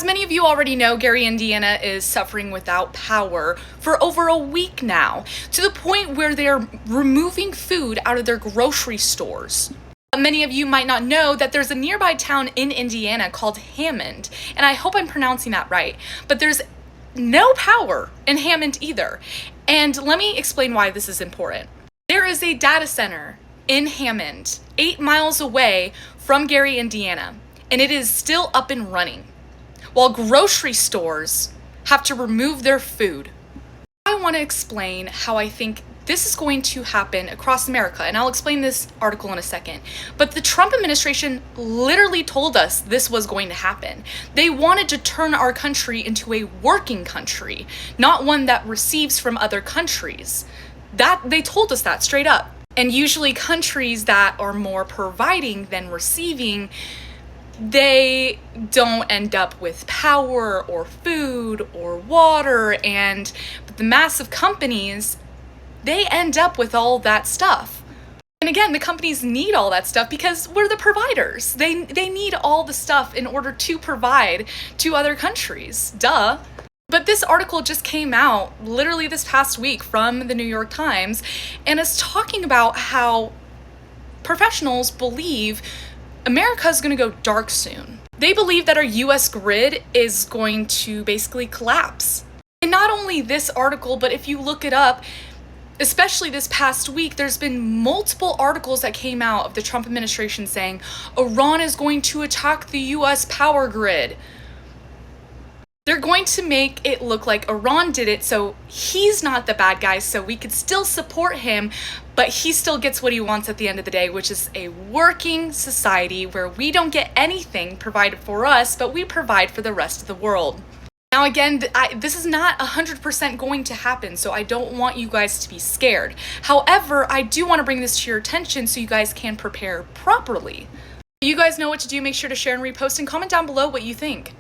As many of you already know, Gary, Indiana is suffering without power for over a week now, to the point where they're removing food out of their grocery stores. Many of you might not know that there's a nearby town in Indiana called Hammond, and I hope I'm pronouncing that right, but there's no power in Hammond either. And let me explain why this is important. There is a data center in Hammond, 8 miles away from Gary, Indiana, and it is still up and running, while grocery stores have to remove their food. I want to explain how I think this is going to happen across America, and I'll explain this article in a second. But the Trump administration literally told us this was going to happen. They wanted to turn our country into a working country, not one that receives from other countries. They told us that straight up. And usually countries that are more providing than receiving, they don't end up with power or food or water, and the massive companies, they end up with all that stuff. And again, the companies need all that stuff because we're the providers. They need all the stuff in order to provide to other countries. Duh. But this article just came out literally this past week from the New York Times, and is talking about how professionals believe America is going to go dark soon. They believe that our US grid is going to basically collapse. And not only this article, but if you look it up, especially this past week, there's been multiple articles that came out of the Trump administration saying Iran is going to attack the US power grid. They're going to make it look like Iran did it, so he's not the bad guy, so we could still support him, but he still gets what he wants at the end of the day, which is a working society where we don't get anything provided for us, but we provide for the rest of the world. Now again, this is not 100% going to happen, so I don't want you guys to be scared. However, I do want to bring this to your attention so you guys can prepare properly. You guys know what to do. Make sure to share and repost and comment down below what you think.